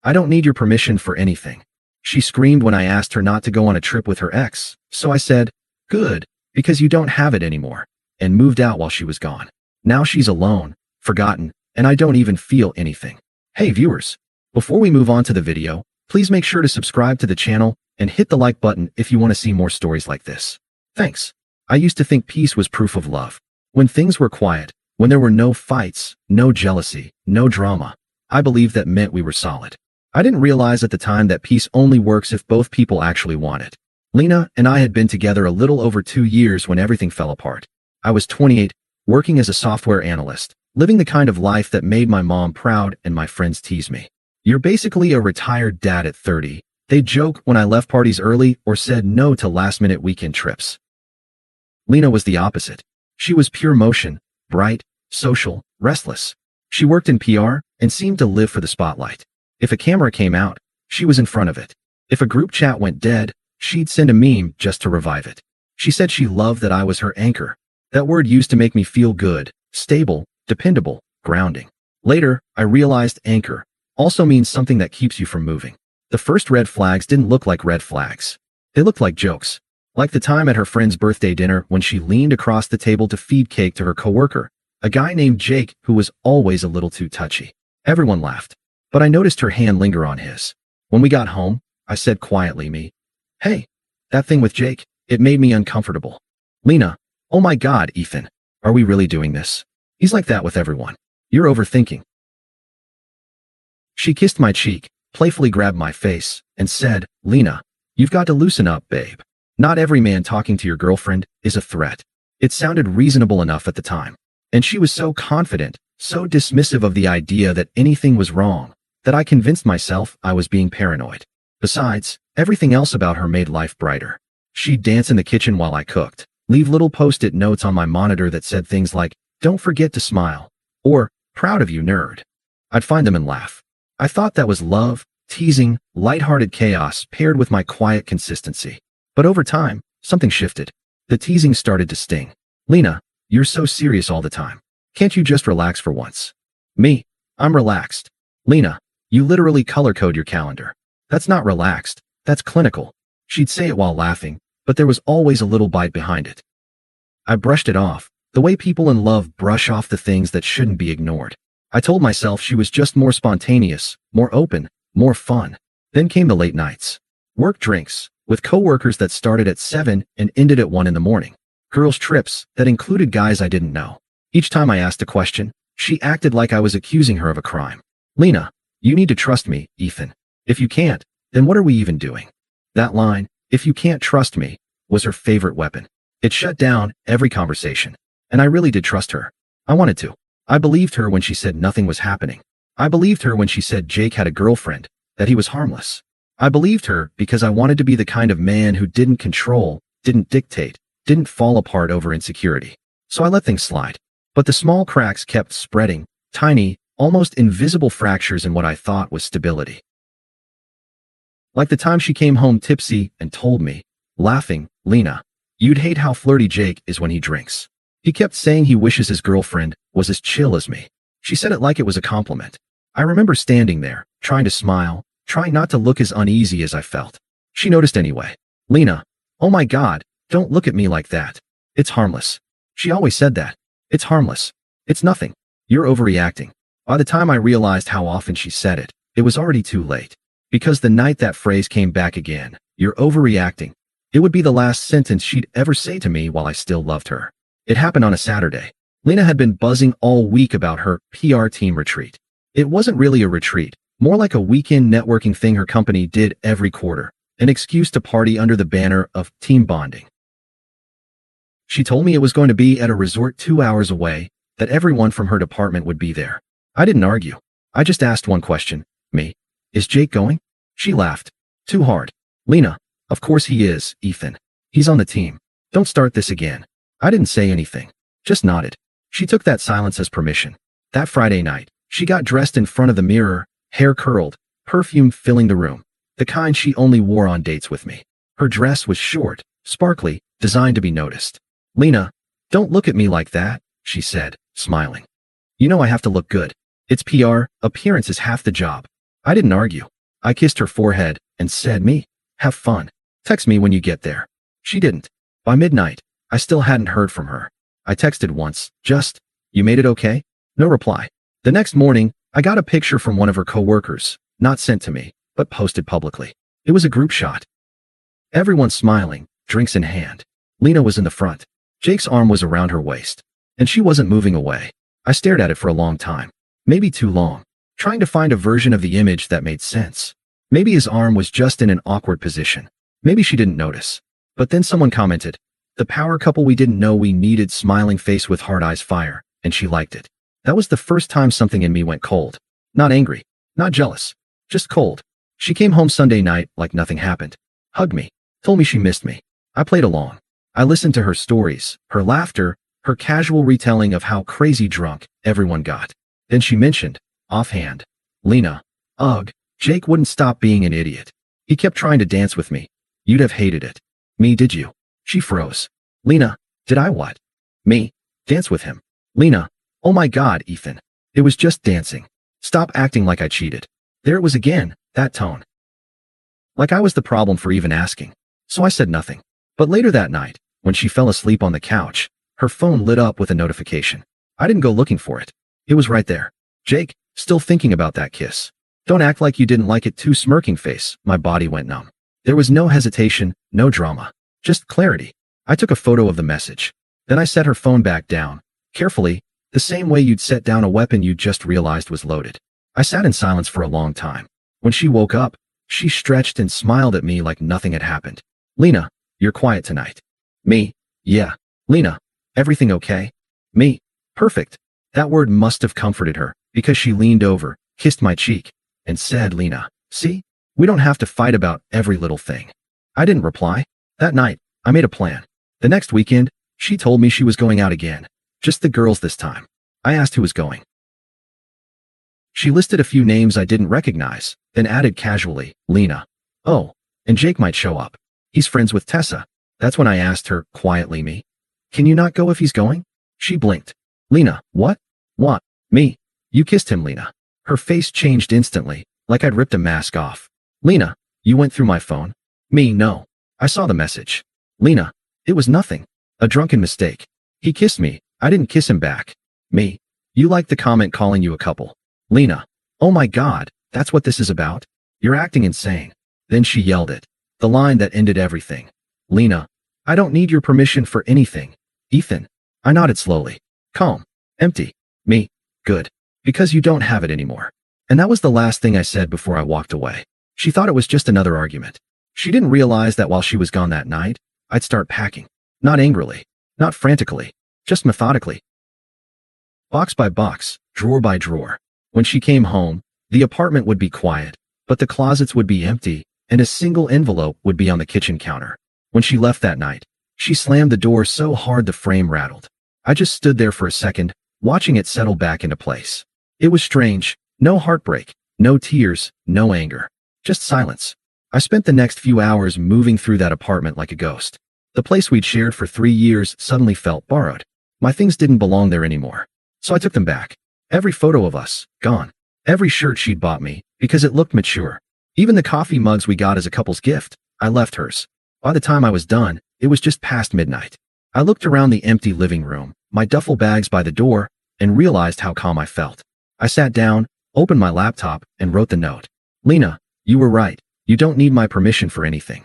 I don't need your permission for anything. She screamed when I asked her not to go on a trip with her ex, so I said, good, because you don't have it anymore, and moved out while she was gone. Now she's alone, forgotten, and I don't even feel anything. Hey viewers, before we move on to the video, please make sure to subscribe to the channel and hit the like button if you want to see more stories like this. Thanks. I used to think peace was proof of love. When things were quiet, when there were no fights, no jealousy, no drama, I believed that meant we were solid. I didn't realize at the time that peace only works if both people actually want it. Lena and I had been together a little over 2 years when everything fell apart. I was 28, working as a software analyst, living the kind of life that made my mom proud and my friends tease me. You're basically a retired dad at 30. They'd joke when I left parties early or said no to last-minute weekend trips. Lena was the opposite. She was pure motion, bright, social, restless. She worked in PR and seemed to live for the spotlight. If a camera came out, she was in front of it. If a group chat went dead, she'd send a meme just to revive it. She said she loved that I was her anchor. That word used to make me feel good, stable, dependable, grounding. Later, I realized anchor also means something that keeps you from moving. The first red flags didn't look like red flags. They looked like jokes. Like the time at her friend's birthday dinner when she leaned across the table to feed cake to her coworker, a guy named Jake who was always a little too touchy. Everyone laughed, but I noticed her hand linger on his. When we got home, I said quietly, hey, that thing with Jake, it made me uncomfortable. Lena, oh my God, Ethan, are we really doing this? He's like that with everyone. You're overthinking. She kissed my cheek, playfully grabbed my face, and said, Lena, you've got to loosen up, babe. Not every man talking to your girlfriend is a threat. It sounded reasonable enough at the time. And she was so confident, so dismissive of the idea that anything was wrong, that I convinced myself I was being paranoid. Besides, everything else about her made life brighter. She'd dance in the kitchen while I cooked, leave little post-it notes on my monitor that said things like, don't forget to smile, or, proud of you, nerd. I'd find them and laugh. I thought that was love, teasing, lighthearted chaos paired with my quiet consistency. But over time, something shifted. The teasing started to sting. Lena, you're so serious all the time. Can't you just relax for once? Me, I'm relaxed. Lena, you literally color code your calendar. That's not relaxed, that's clinical. She'd say it while laughing, but there was always a little bite behind it. I brushed it off, the way people in love brush off the things that shouldn't be ignored. I told myself she was just more spontaneous, more open, more fun. Then came the late nights. Work drinks, with coworkers that started at 7 and ended at 1 in the morning. Girls' trips that included guys I didn't know. Each time I asked a question, she acted like I was accusing her of a crime. Lena, you need to trust me, Ethan. If you can't, then what are we even doing? That line, if you can't trust me, was her favorite weapon. It shut down every conversation. And I really did trust her. I wanted to. I believed her when she said nothing was happening. I believed her when she said Jake had a girlfriend, that he was harmless. I believed her because I wanted to be the kind of man who didn't control, didn't dictate, didn't fall apart over insecurity. So I let things slide. But the small cracks kept spreading, tiny, almost invisible fractures in what I thought was stability. Like the time she came home tipsy and told me, laughing, Lena, you'd hate how flirty Jake is when he drinks. He kept saying he wishes his girlfriend was as chill as me. She said it like it was a compliment. I remember standing there, trying to smile, trying not to look as uneasy as I felt. She noticed anyway. Lena, oh my God, don't look at me like that. It's harmless. She always said that. It's harmless. It's nothing. You're overreacting. By the time I realized how often she said it, it was already too late. Because the night that phrase came back again, you're overreacting, it would be the last sentence she'd ever say to me while I still loved her. It happened on a Saturday. Lena had been buzzing all week about her PR team retreat. It wasn't really a retreat, more like a weekend networking thing her company did every quarter, an excuse to party under the banner of team bonding. She told me it was going to be at a resort 2 hours away, that everyone from her department would be there. I didn't argue. I just asked one question. Me, is Jake going? She laughed. Too hard. Lena, of course he is, Ethan. He's on the team. Don't start this again. I didn't say anything. Just nodded. She took that silence as permission. That Friday night, she got dressed in front of the mirror, hair curled, perfume filling the room, the kind she only wore on dates with me. Her dress was short, sparkly, designed to be noticed. Lena, don't look at me like that, she said, smiling. You know I have to look good. It's PR, appearance is half the job. I didn't argue. I kissed her forehead and said, "Me, have fun. Text me when you get there." She didn't. By midnight, I still hadn't heard from her. I texted once, just, "You made it okay?" No reply. The next morning, I got a picture from one of her coworkers, not sent to me, but posted publicly. It was a group shot. Everyone smiling, drinks in hand. Lena was in the front. Jake's arm was around her waist. And she wasn't moving away. I stared at it for a long time. Maybe too long. Trying to find a version of the image that made sense. Maybe his arm was just in an awkward position. Maybe she didn't notice. But then someone commented, "The power couple we didn't know we needed, smiling face with hard eyes fire," and she liked it. That was the first time something in me went cold. Not angry, not jealous, just cold. She came home Sunday night like nothing happened. Hugged me, told me she missed me. I played along. I listened to her stories, her laughter, her casual retelling of how crazy drunk everyone got. Then she mentioned, offhand, "Lena, ugh, Jake wouldn't stop being an idiot. He kept trying to dance with me. You'd have hated it." "Me, did you?" She froze. "Lena, did I what?" "Me, dance with him." "Lena, oh my God, Ethan. It was just dancing. Stop acting like I cheated." There it was again, that tone. Like I was the problem for even asking. So I said nothing. But later that night, when she fell asleep on the couch, her phone lit up with a notification. I didn't go looking for it. It was right there. "Jake, still thinking about that kiss. Don't act like you didn't like it too." Smirking face. My body went numb. There was no hesitation, no drama. Just clarity. I took a photo of the message. Then I set her phone back down, carefully, the same way you'd set down a weapon you just realized was loaded. I sat in silence for a long time. When she woke up, she stretched and smiled at me like nothing had happened. "Lena, you're quiet tonight." "Me? Yeah." "Lena, everything okay?" "Me? Perfect." That word must have comforted her, because she leaned over, kissed my cheek, and said, "Lena, see? We don't have to fight about every little thing." I didn't reply. That night, I made a plan. The next weekend, she told me she was going out again. Just the girls this time. I asked who was going. She listed a few names I didn't recognize, then added casually, "Lena. Oh, and Jake might show up. He's friends with Tessa." That's when I asked her, quietly, "Me? Can you not go if he's going?" She blinked. "Lena, what?" "What? Me? You kissed him, Lena." Her face changed instantly, like I'd ripped a mask off. "Lena, you went through my phone?" "Me, no. I saw the message." "Lena, it was nothing. A drunken mistake. He kissed me. I didn't kiss him back." "Me? You liked the comment calling you a couple." "Lena, oh my God, that's what this is about? You're acting insane." Then she yelled it. The line that ended everything. "Lena, I don't need your permission for anything." "Ethan." I nodded slowly. "Calm. Empty." "Me. Good. Because you don't have it anymore." And that was the last thing I said before I walked away. She thought it was just another argument. She didn't realize that while she was gone that night, I'd start packing. Not angrily. Not frantically. Just methodically. Box by box, drawer by drawer. When she came home, the apartment would be quiet, but the closets would be empty, and a single envelope would be on the kitchen counter. When she left that night, she slammed the door so hard the frame rattled. I just stood there for a second, watching it settle back into place. It was strange. No heartbreak, no tears, no anger. Just silence. I spent the next few hours moving through that apartment like a ghost. The place we'd shared for 3 years suddenly felt borrowed. My things didn't belong there anymore. So I took them back. Every photo of us, gone. Every shirt she'd bought me, because it looked mature. Even the coffee mugs we got as a couple's gift, I left hers. By the time I was done, it was just past midnight. I looked around the empty living room, my duffel bags by the door, and realized how calm I felt. I sat down, opened my laptop, and wrote the note. "Lena, you were right. You don't need my permission for anything.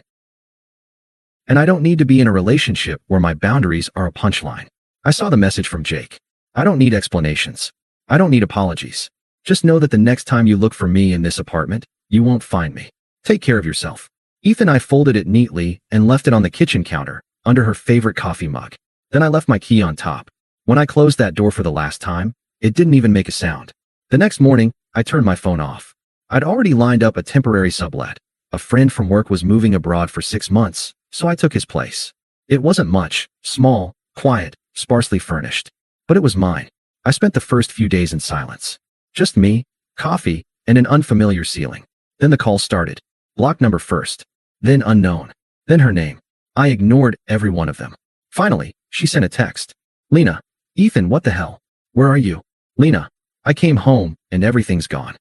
And I don't need to be in a relationship where my boundaries are a punchline." I saw the message from Jake. "I don't need explanations. I don't need apologies. Just know that the next time you look for me in this apartment, you won't find me. Take care of yourself." Ethan and I folded it neatly and left it on the kitchen counter, under her favorite coffee mug. Then I left my key on top. When I closed that door for the last time, it didn't even make a sound. The next morning, I turned my phone off. I'd already lined up a temporary sublet. A friend from work was moving abroad for 6 months, so I took his place. It wasn't much, small, quiet, sparsely furnished. But it was mine. I spent the first few days in silence. Just me, coffee, and an unfamiliar ceiling. Then the call started. Block number first. Then unknown. Then her name. I ignored every one of them. Finally, she sent a text. "Lena, Ethan, what the hell? Where are you?" "Lena, I came home, and everything's gone."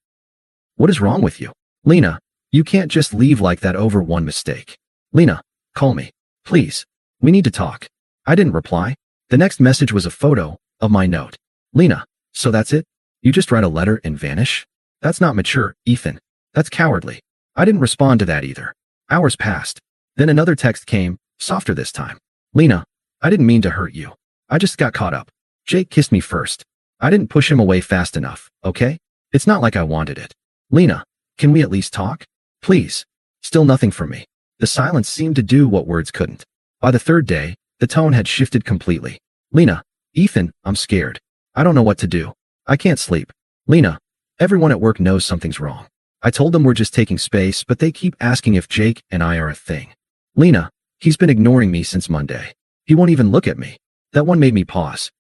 "What is wrong with you?" "Lena, You can't just leave like that over one mistake. Lena, call me. Please. We need to talk. I didn't reply. The next message was a photo of my note. Lena, so that's it? You just write a letter and vanish? That's not mature, Ethan. That's cowardly. I didn't respond to that either. Hours passed. Then another text came, softer this time. Lena, I didn't mean to hurt you. I just got caught up. Jake kissed me first. I didn't push him away fast enough, okay? It's not like I wanted it. Lena, can we at least talk? Please. Still nothing from me. The silence seemed to do what words couldn't. By the third day, the tone had shifted completely. Lena, Ethan, I'm scared. I don't know what to do. I can't sleep. Lena, everyone at work knows something's wrong. I told them we're just taking space, but they keep asking if Jake and I are a thing. Lena, he's been ignoring me since Monday. He won't even look at me. That one made me pause.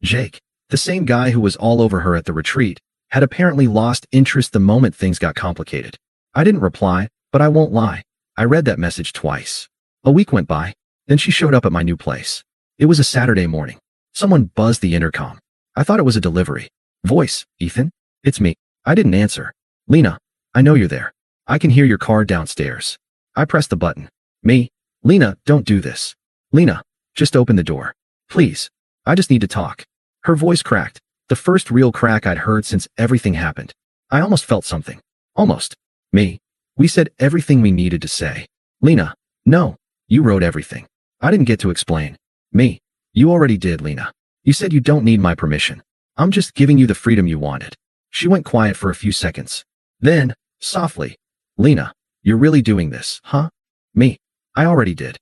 Jake, the same guy who was all over her at the retreat, had apparently lost interest the moment things got complicated. I didn't reply, but I won't lie. I read that message twice. A week went by. Then she showed up at my new place. It was a Saturday morning. Someone buzzed the intercom. I thought it was a delivery. Voice, Ethan? It's me. I didn't answer. Lena, I know you're there. I can hear your car downstairs. I pressed the button. Me? Lena, don't do this. Lena, just open the door. Please. I just need to talk. Her voice cracked. The first real crack I'd heard since everything happened. I almost felt something. Almost. Me. We said everything we needed to say. Lena, no. You wrote everything. I didn't get to explain. Me. You already did, Lena. You said you don't need my permission. I'm just giving you the freedom you wanted. She went quiet for a few seconds. Then, softly, Lena, you're really doing this, huh? Me. I already did.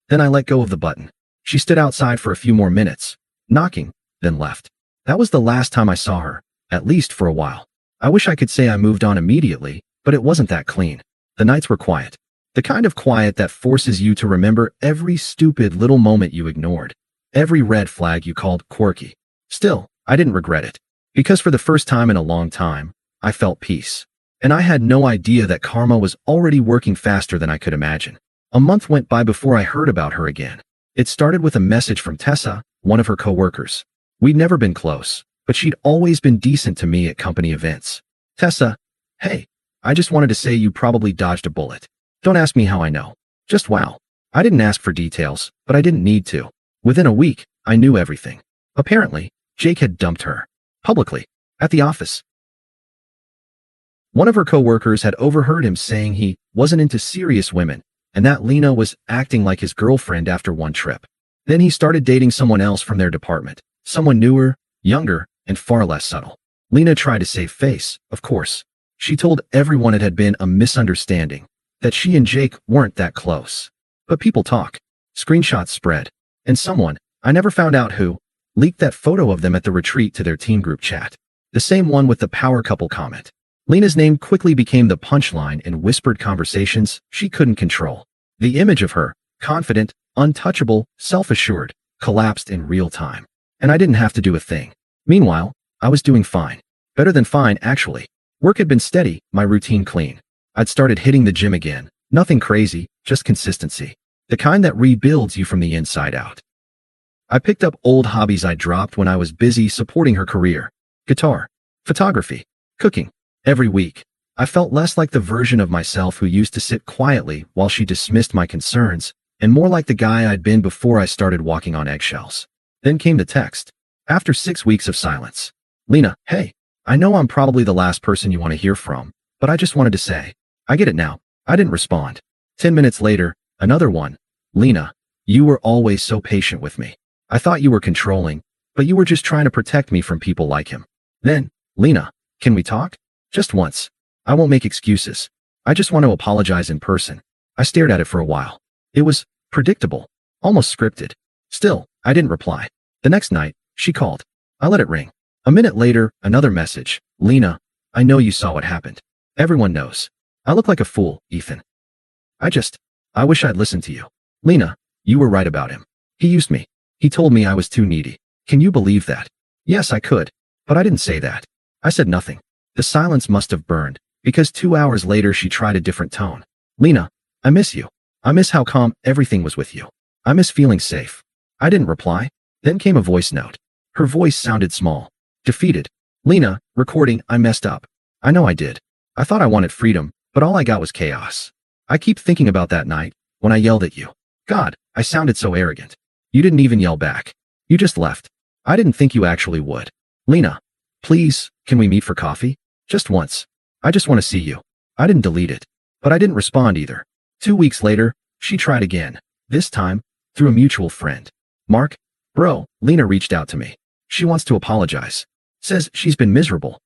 Then I let go of the button. She stood outside for a few more minutes, knocking, then left. That was the last time I saw her, at least for a while. I wish I could say I moved on immediately, but it wasn't that clean. The nights were quiet. The kind of quiet that forces you to remember every stupid little moment you ignored, every red flag you called quirky. Still, I didn't regret it. Because for the first time in a long time, I felt peace. And I had no idea that karma was already working faster than I could imagine. A month went by before I heard about her again. It started with a message from Tessa, one of her coworkers. We'd never been close, but she'd always been decent to me at company events. Tessa, hey, I just wanted to say you probably dodged a bullet. Don't ask me how I know. Just wow. I didn't ask for details, but I didn't need to. Within a week, I knew everything. Apparently, Jake had dumped her. Publicly. At the office. One of her coworkers had overheard him saying he wasn't into serious women, and that Lena was acting like his girlfriend after one trip. Then he started dating someone else from their department. Someone newer, younger, and far less subtle. Lena tried to save face, of course. She told everyone it had been a misunderstanding, that she and Jake weren't that close. But people talk. Screenshots spread. And someone, I never found out who, leaked that photo of them at the retreat to their team group chat. The same one with the power couple comment. Lena's name quickly became the punchline in whispered conversations she couldn't control. The image of her, confident, untouchable, self-assured, collapsed in real time. And I didn't have to do a thing. Meanwhile, I was doing fine. Better than fine, actually. Work had been steady, my routine clean. I'd started hitting the gym again. Nothing crazy, just consistency. The kind that rebuilds you from the inside out. I picked up old hobbies I dropped when I was busy supporting her career. Guitar, photography, cooking. Every week, I felt less like the version of myself who used to sit quietly while she dismissed my concerns, and more like the guy I'd been before I started walking on eggshells. Then came the text. After 6 weeks of silence. Lena, hey, I know I'm probably the last person you want to hear from, but I just wanted to say, I get it now. I didn't respond. 10 minutes later, another one. Lena, you were always so patient with me. I thought you were controlling, but you were just trying to protect me from people like him. Then, Lena, can we talk? Just once. I won't make excuses. I just want to apologize in person. I stared at it for a while. It was predictable, almost scripted. Still, I didn't reply. The next night, she called. I let it ring. A minute later, another message. Lena, I know you saw what happened. Everyone knows. I look like a fool, Ethan. I wish I'd listened to you. Lena, you were right about him. He used me. He told me I was too needy. Can you believe that? Yes, I could. But I didn't say that. I said nothing. The silence must have burned, because 2 hours later she tried a different tone. Lena, I miss you. I miss how calm everything was with you. I miss feeling safe. I didn't reply. Then came a voice note. Her voice sounded small. Defeated. Lena, recording, I messed up. I know I did. I thought I wanted freedom, but all I got was chaos. I keep thinking about that night, when I yelled at you. God, I sounded so arrogant. You didn't even yell back. You just left. I didn't think you actually would. Lena, please, can we meet for coffee? Just once. I just want to see you. I didn't delete it. But I didn't respond either. 2 weeks later, she tried again. This time, through a mutual friend. Mark, bro, Lena reached out to me. She wants to apologize. Says she's been miserable.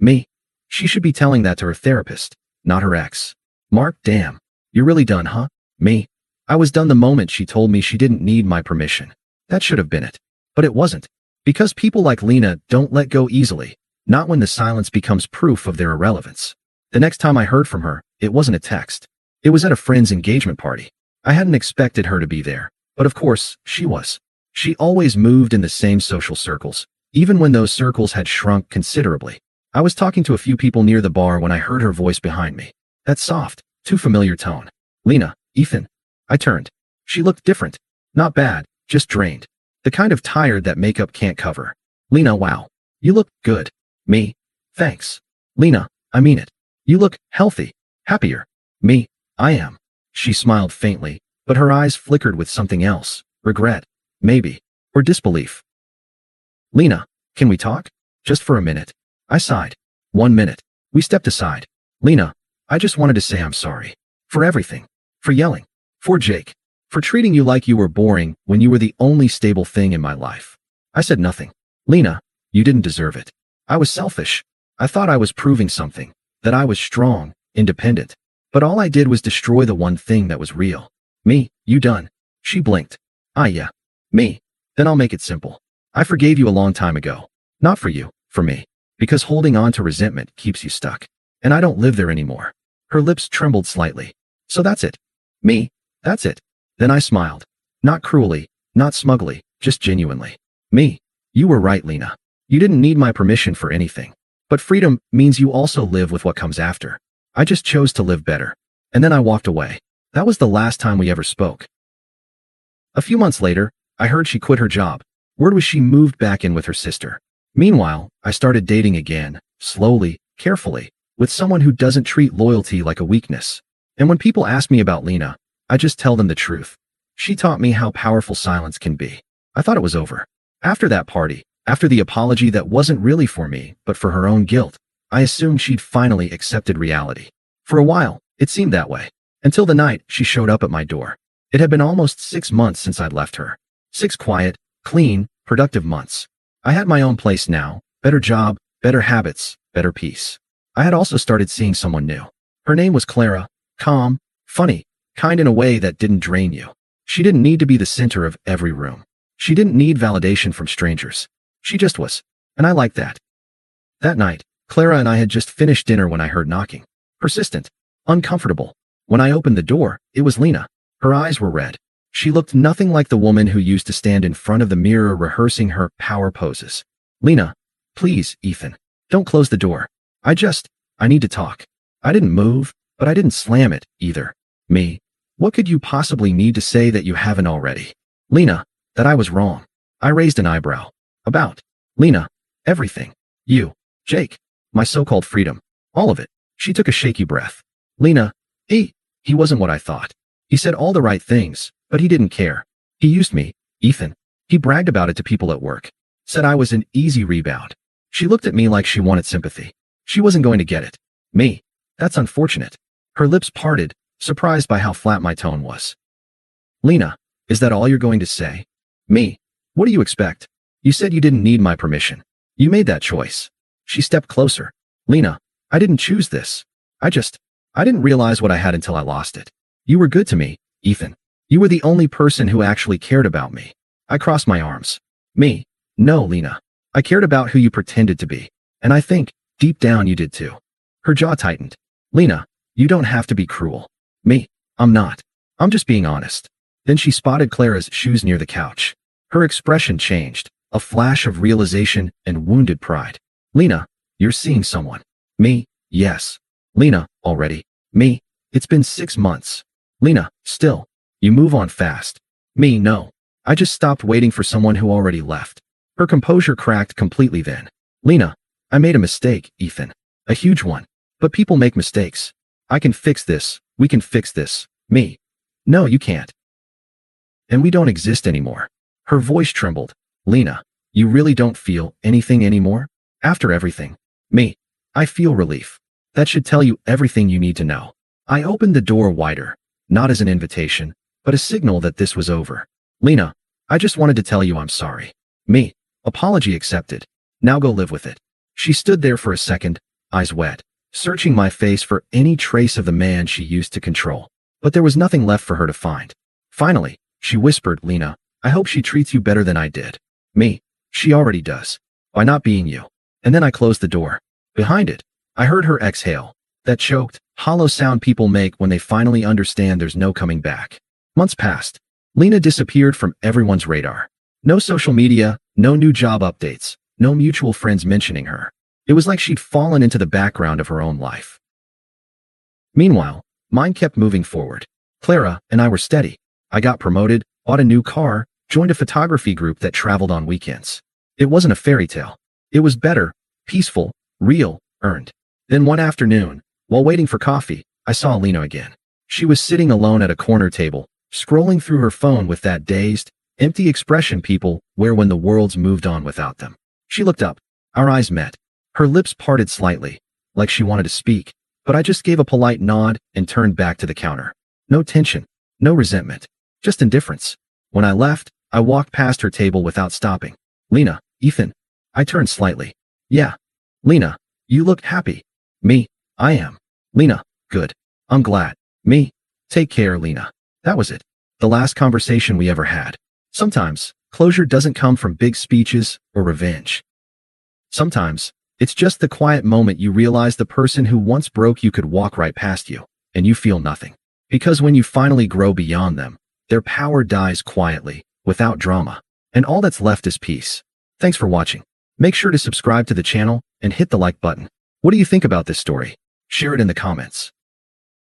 Me? She should be telling that to her therapist, not her ex. Mark, damn. You're really done, huh? Me? I was done the moment she told me she didn't need my permission. That should have been it. But it wasn't. Because people like Lena don't let go easily, not when the silence becomes proof of their irrelevance. The next time I heard from her, it wasn't a text. It was at a friend's engagement party. I hadn't expected her to be there, but of course, she was. She always moved in the same social circles, even when those circles had shrunk considerably. I was talking to a few people near the bar when I heard her voice behind me. That soft, too familiar tone. Lena, Ethan. I turned. She looked different. Not bad, just drained. The kind of tired that makeup can't cover. Lena, wow. You look good. Me? Thanks. Lena, I mean it. You look healthy. Happier. Me? I am. She smiled faintly, but her eyes flickered with something else. Regret. Maybe. Or disbelief. Lena, can we talk? Just for a minute. I sighed. 1 minute. We stepped aside. Lena, I just wanted to say I'm sorry. For everything. For yelling. For Jake. For treating you like you were boring when you were the only stable thing in my life. I said nothing. Lena, you didn't deserve it. I was selfish. I thought I was proving something. That I was strong, independent. But all I did was destroy the one thing that was real. Me, you done. She blinked. Yeah. Me. Then I'll make it simple. I forgave you a long time ago. Not for you, for me. Because holding on to resentment keeps you stuck. And I don't live there anymore. Her lips trembled slightly. So that's it. Me. That's it. Then I smiled. Not cruelly, not smugly, just genuinely. Me. You were right, Lena. You didn't need my permission for anything. But freedom means you also live with what comes after. I just chose to live better. And then I walked away. That was the last time we ever spoke. A few months later, I heard she quit her job. Word was she moved back in with her sister. Meanwhile, I started dating again, slowly, carefully, with someone who doesn't treat loyalty like a weakness. And when people ask me about Lena, I just tell them the truth. She taught me how powerful silence can be. I thought it was over. After that party, after the apology that wasn't really for me, but for her own guilt, I assumed she'd finally accepted reality. For a while, it seemed that way. Until the night she showed up at my door. It had been almost 6 months since I'd left her. 6 quiet, clean, productive months. I had my own place now, better job, better habits, better peace. I had also started seeing someone new. Her name was Clara, calm, funny, kind in a way that didn't drain you. She didn't need to be the center of every room. She didn't need validation from strangers. She just was. And I liked that. That night, Clara and I had just finished dinner when I heard knocking. Persistent. Uncomfortable. When I opened the door, it was Lena. Her eyes were red. She looked nothing like the woman who used to stand in front of the mirror rehearsing her power poses. Lena, please, Ethan. Don't close the door. I need to talk. I didn't move, but I didn't slam it, either. Me. What could you possibly need to say that you haven't already? Lena, that I was wrong. I raised an eyebrow. About. Lena. Everything. You. Jake. My so-called freedom. All of it. She took a shaky breath. Lena. He wasn't what I thought. He said all the right things, but he didn't care. He used me, Ethan. He bragged about it to people at work. Said I was an easy rebound. She looked at me like she wanted sympathy. She wasn't going to get it. Me. That's unfortunate. Her lips parted, surprised by how flat my tone was. Lena, is that all you're going to say? Me. What do you expect? You said you didn't need my permission. You made that choice. She stepped closer. Lena, I didn't choose this. I didn't realize what I had until I lost it. You were good to me, Ethan. You were the only person who actually cared about me. I crossed my arms. Me. No, Lena. I cared about who you pretended to be. And I think, deep down you did too. Her jaw tightened. Lena, you don't have to be cruel. Me. I'm not. I'm just being honest. Then she spotted Clara's shoes near the couch. Her expression changed, a flash of realization and wounded pride. Lena, you're seeing someone. Me. Yes. Lena, already. Me. It's been 6 months. Lena, still. You move on fast. Me, no. I just stopped waiting for someone who already left. Her composure cracked completely then. Lena, I made a mistake, Ethan. A huge one. But people make mistakes. I can fix this. We can fix this. Me. No, you can't. And we don't exist anymore. Her voice trembled. Lena, you really don't feel anything anymore? After everything. Me. I feel relief. That should tell you everything you need to know. I opened the door wider, not as an invitation, but a signal that this was over. Lena, I just wanted to tell you I'm sorry. Me. Apology accepted. Now go live with it. She stood there for a second, eyes wet, searching my face for any trace of the man she used to control. But there was nothing left for her to find. Finally, she whispered, Lena, I hope she treats you better than I did. Me. She already does. By not being you. And then I closed the door. Behind it, I heard her exhale, that choked, hollow sound people make when they finally understand there's no coming back. Months passed. Lena disappeared from everyone's radar. No social media, no new job updates, no mutual friends mentioning her. It was like she'd fallen into the background of her own life. Meanwhile, mine kept moving forward. Clara and I were steady. I got promoted, bought a new car, joined a photography group that traveled on weekends. It wasn't a fairy tale. It was better, peaceful, real, earned. Then one afternoon, while waiting for coffee, I saw Lena again. She was sitting alone at a corner table, scrolling through her phone with that dazed, empty expression people wear when the world's moved on without them. She looked up. Our eyes met. Her lips parted slightly, like she wanted to speak, but I just gave a polite nod and turned back to the counter. No tension, no resentment, just indifference. When I left, I walked past her table without stopping. Lena, Ethan. I turned slightly. Yeah. Lena, you look happy. Me, I am. Lena, good. I'm glad. Me, take care, Lena. That was it. The last conversation we ever had. Sometimes, closure doesn't come from big speeches or revenge. Sometimes, it's just the quiet moment you realize the person who once broke you could walk right past you, and you feel nothing. Because when you finally grow beyond them, their power dies quietly, without drama, and all that's left is peace. Thanks for watching. Make sure to subscribe to the channel and hit the like button. What do you think about this story? Share it in the comments.